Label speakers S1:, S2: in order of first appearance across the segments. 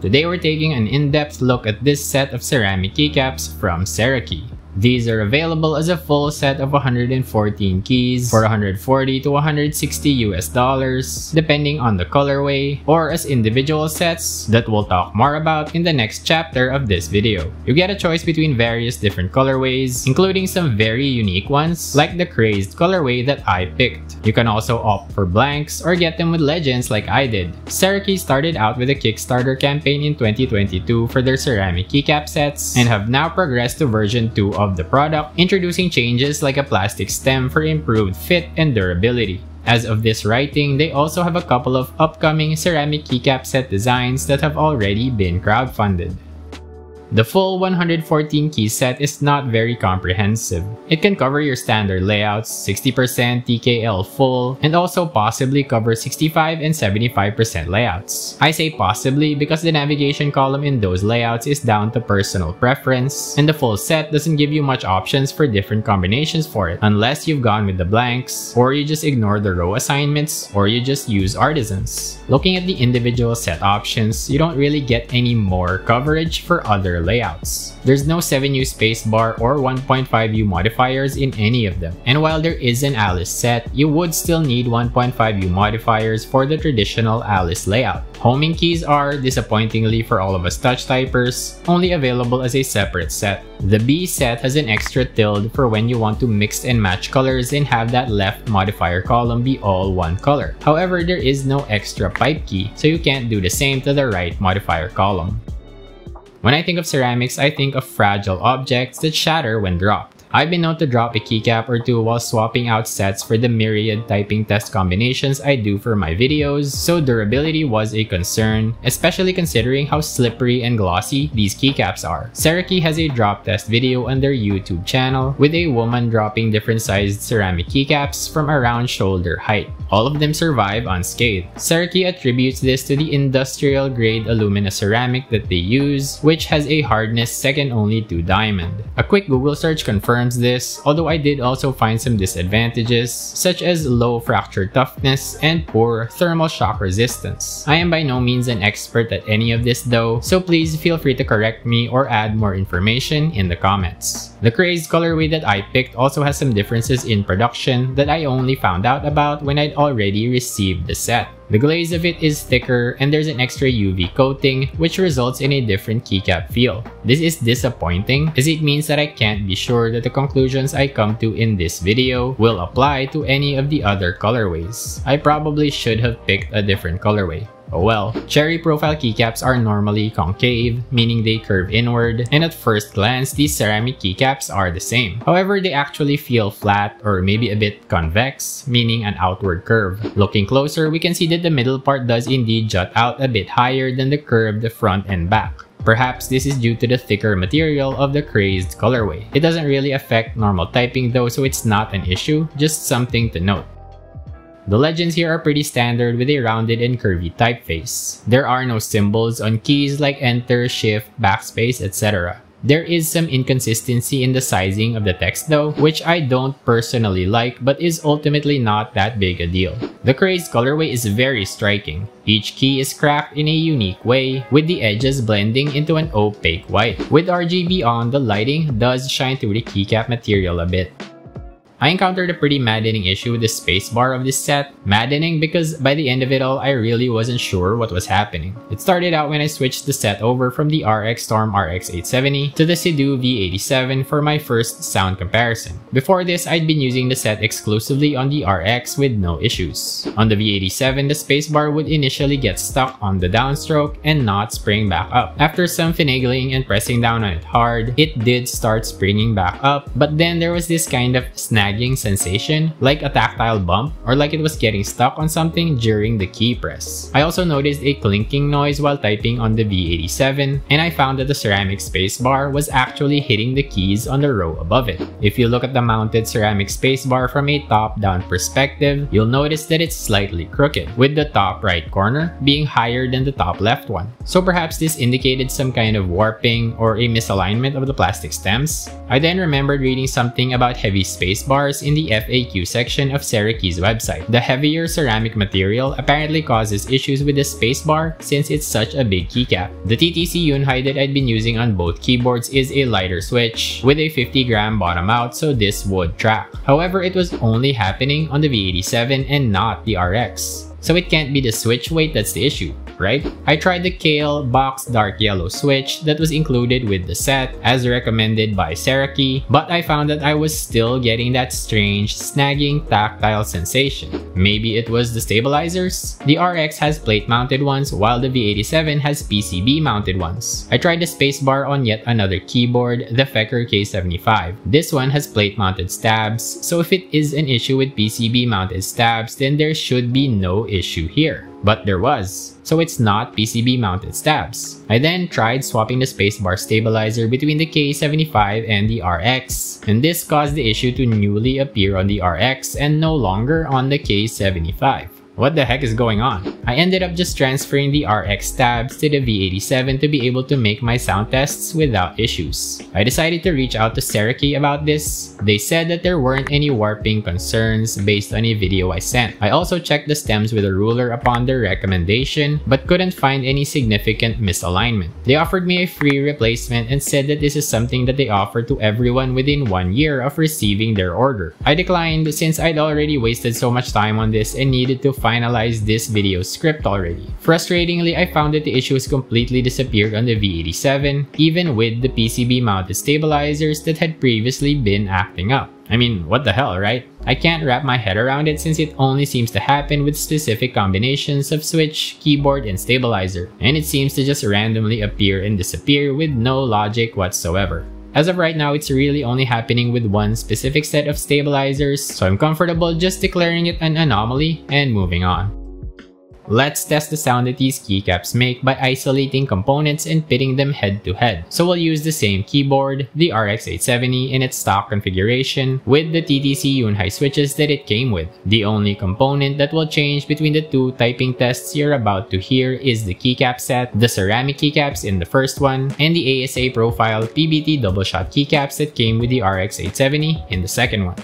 S1: Today we're taking an in-depth look at this set of ceramic keycaps from Cerakey. These are available as a full set of 114 keys for $140 to $160 depending on the colorway, or as individual sets that we'll talk more about in the next chapter of this video. You get a choice between various different colorways, including some very unique ones like the crazed colorway that I picked. You can also opt for blanks or get them with legends like I did. Cerakey started out with a Kickstarter campaign in 2022 for their ceramic keycap sets and have now progressed to version 2 of the product, introducing changes like a plastic stem for improved fit and durability. As of this writing, they also have a couple of upcoming ceramic keycap set designs that have already been crowdfunded. The full 114 key set is not very comprehensive. It can cover your standard layouts, 60% TKL full, and also possibly cover 65 and 75% layouts. I say possibly because the navigation column in those layouts is down to personal preference, and the full set doesn't give you much options for different combinations for it, unless you've gone with the blanks, or you just ignore the row assignments, or you just use artisans. Looking at the individual set options, you don't really get any more coverage for other layouts. There's no 7U spacebar or 1.5U modifiers in any of them. And while there is an Alice set, you would still need 1.5U modifiers for the traditional Alice layout. Homing keys are, disappointingly for all of us touch typers, only available as a separate set. The B set has an extra tilde for when you want to mix and match colors and have that left modifier column be all one color. However, there is no extra pipe key, so you can't do the same to the right modifier column. When I think of ceramics, I think of fragile objects that shatter when dropped. I've been known to drop a keycap or two while swapping out sets for the myriad typing test combinations I do for my videos, so durability was a concern, especially considering how slippery and glossy these keycaps are. Cerakey has a drop test video on their YouTube channel with a woman dropping different sized ceramic keycaps from around shoulder height. All of them survive unscathed. Cerakey attributes this to the industrial grade alumina ceramic that they use, which has a hardness second only to diamond. A quick Google search confirms this, although I did also find some disadvantages, such as low fracture toughness and poor thermal shock resistance. I am by no means an expert at any of this though, so please feel free to correct me or add more information in the comments. The crazed colorway that I picked also has some differences in production that I only found out about when I'd already received the set. The glaze of it is thicker and there's an extra UV coating, which results in a different keycap feel. This is disappointing as it means that I can't be sure that the conclusions I come to in this video will apply to any of the other colorways. I probably should have picked a different colorway. Oh well. Cherry profile keycaps are normally concave, meaning they curve inward, and at first glance, these ceramic keycaps are the same. However, they actually feel flat or maybe a bit convex, meaning an outward curve. Looking closer, we can see that the middle part does indeed jut out a bit higher than the curved front and back. Perhaps this is due to the thicker material of the crazed colorway. It doesn't really affect normal typing though, so it's not an issue, just something to note. The legends here are pretty standard with a rounded and curvy typeface. There are no symbols on keys like enter, shift, backspace, etc. There is some inconsistency in the sizing of the text though, which I don't personally like but is ultimately not that big a deal. The crazed colorway is very striking. Each key is cracked in a unique way, with the edges blending into an opaque white. With RGB on, the lighting does shine through the keycap material a bit. I encountered a pretty maddening issue with the spacebar of this set. Maddening because by the end of it all, I really wasn't sure what was happening. It started out when I switched the set over from the RX Storm RX870 to the Sidhu V87 for my first sound comparison. Before this, I'd been using the set exclusively on the RX with no issues. On the V87, the spacebar would initially get stuck on the downstroke and not spring back up. After some finagling and pressing down on it hard, it did start springing back up, but then there was this kind of snagging sensation, like a tactile bump or like it was getting stuck on something during the key press. I also noticed a clinking noise while typing on the V87, and I found that the ceramic spacebar was actually hitting the keys on the row above it. If you look at the mounted ceramic spacebar from a top-down perspective, you'll notice that it's slightly crooked, with the top right corner being higher than the top left one. So perhaps this indicated some kind of warping or a misalignment of the plastic stems. I then remembered reading something about heavy spacebar bars in the FAQ section of Cerakey's website. The heavier ceramic material apparently causes issues with the spacebar since it's such a big keycap. The TTC Yunhai that I'd been using on both keyboards is a lighter switch with a 50-gram bottom out, so this would track. However, it was only happening on the V87 and not the RX. So it can't be the switch weight that's the issue, right? I tried the Kailh Box Dark Yellow switch that was included with the set as recommended by Cerakey, but I found that I was still getting that strange snagging tactile sensation. Maybe it was the stabilizers? The RX has plate mounted ones while the V87 has PCB mounted ones. I tried the spacebar on yet another keyboard, the Fecker K75. This one has plate mounted stabs, so if it is an issue with PCB mounted stabs, then there should be no issue here. But there was, so it's not PCB mounted stabs. I then tried swapping the spacebar stabilizer between the K75 and the RX, and this caused the issue to newly appear on the RX and no longer on the K75. What the heck is going on? I ended up just transferring the RX stabs to the V87 to be able to make my sound tests without issues. I decided to reach out to Cerakey about this. They said that there weren't any warping concerns based on a video I sent. I also checked the stems with a ruler upon their recommendation, but couldn't find any significant misalignment. They offered me a free replacement and said that this is something that they offer to everyone within 1 year of receiving their order. I declined since I'd already wasted so much time on this and needed to finalize this video script already. Frustratingly, I found that the issue has completely disappeared on the V87, even with the PCB mounted stabilizers that had previously been acting up. I mean, what the hell, right? I can't wrap my head around it since it only seems to happen with specific combinations of switch, keyboard, and stabilizer, and it seems to just randomly appear and disappear with no logic whatsoever. As of right now, it's really only happening with one specific set of stabilizers, so I'm comfortable just declaring it an anomaly and moving on. Let's test the sound that these keycaps make by isolating components and pitting them head to head. So we'll use the same keyboard, the RX 870 in its stock configuration, with the TTC Yunhai switches that it came with. The only component that will change between the two typing tests you're about to hear is the keycap set, the ceramic keycaps in the first one, and the ASA profile PBT double shot keycaps that came with the RX 870 in the second one.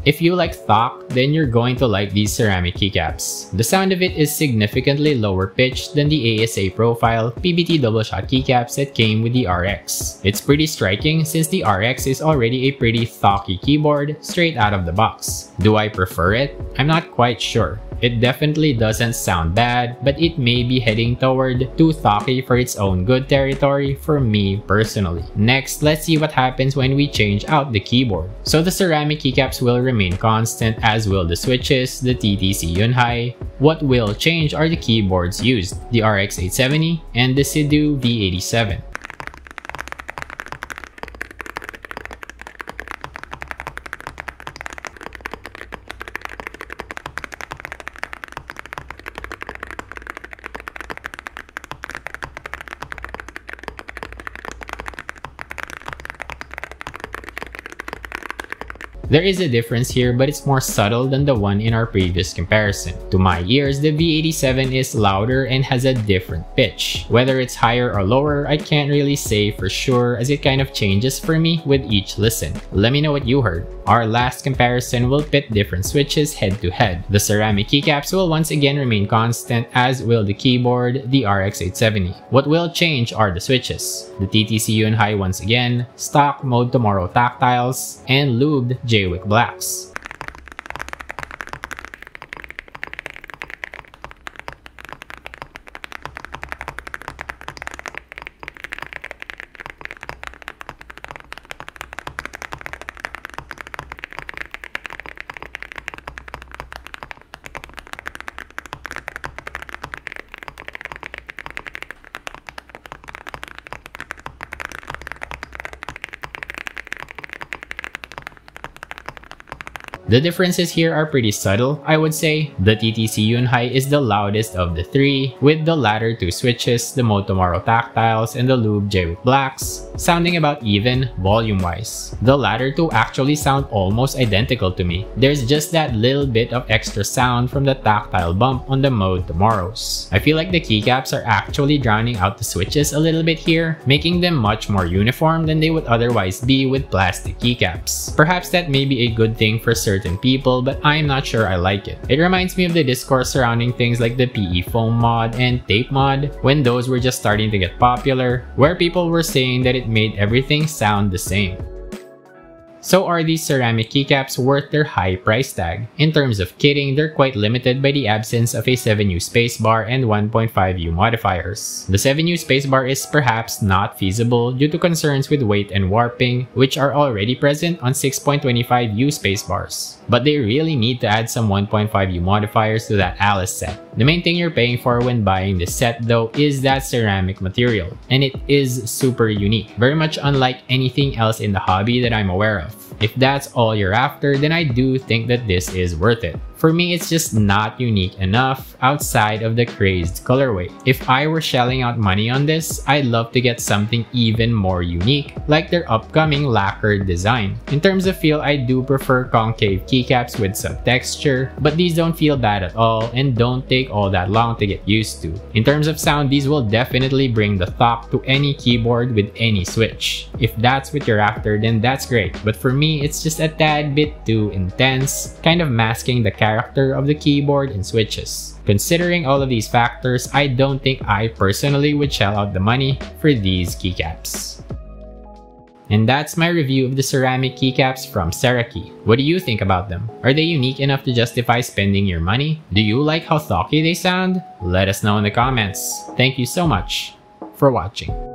S1: If you like thock, then you're going to like these ceramic keycaps. The sound of it is significantly lower pitched than the ASA profile PBT double shot keycaps that came with the RX. It's pretty striking since the RX is already a pretty thocky keyboard straight out of the box. Do I prefer it? I'm not quite sure. It definitely doesn't sound bad, but it may be heading toward too thocky for its own good territory for me personally. Next, let's see what happens when we change out the keyboard. So the ceramic keycaps will remain constant, as will the switches, the TTC Yunhai. What will change are the keyboards used, the RX 870 and the Sidu V87. There is a difference here, but it's more subtle than the one in our previous comparison. To my ears, the V87 is louder and has a different pitch. Whether it's higher or lower, I can't really say for sure as it kind of changes for me with each listen. Let me know what you heard. Our last comparison will pit different switches head to head. The ceramic keycaps will once again remain constant, as will the keyboard, the RX 870. What will change are the switches. The TTC Yunhai once again, stock Mode Tomorrow tactiles, and lubed Jwick blacks. The differences here are pretty subtle, I would say. The TTC Yunhai is the loudest of the three, with the latter two switches, the Motomaro Tactiles and the Lube Jwick Blacks, sounding about even volume-wise. The latter two actually sound almost identical to me. There's just that little bit of extra sound from the tactile bump on the Motomaros. I feel like the keycaps are actually drowning out the switches a little bit here, making them much more uniform than they would otherwise be with plastic keycaps. Perhaps that may be a good thing for certain people, but I'm not sure I like it. It reminds me of the discourse surrounding things like the PE foam mod and tape mod, when those were just starting to get popular, where people were saying that it made everything sound the same. So are these ceramic keycaps worth their high price tag? In terms of kitting, they're quite limited by the absence of a 7U spacebar and 1.5U modifiers. The 7U spacebar is perhaps not feasible due to concerns with weight and warping, which are already present on 6.25U spacebars. But they really need to add some 1.5U modifiers to that Alice set. The main thing you're paying for when buying this set though is that ceramic material, and it is super unique, very much unlike anything else in the hobby that I'm aware of. If that's all you're after, then I do think that this is worth it. For me, it's just not unique enough outside of the crazed colorway. If I were shelling out money on this, I'd love to get something even more unique, like their upcoming lacquered design. In terms of feel, I do prefer concave keycaps with some texture, but these don't feel bad at all and don't take all that long to get used to. In terms of sound, these will definitely bring the thok to any keyboard with any switch. If that's what you're after, then that's great, but for me, it's just a tad bit too intense, kind of masking the character of the keyboard and switches. Considering all of these factors, I don't think I personally would shell out the money for these keycaps. And that's my review of the ceramic keycaps from Cerakey. What do you think about them? Are they unique enough to justify spending your money? Do you like how thoky they sound? Let us know in the comments. Thank you so much for watching.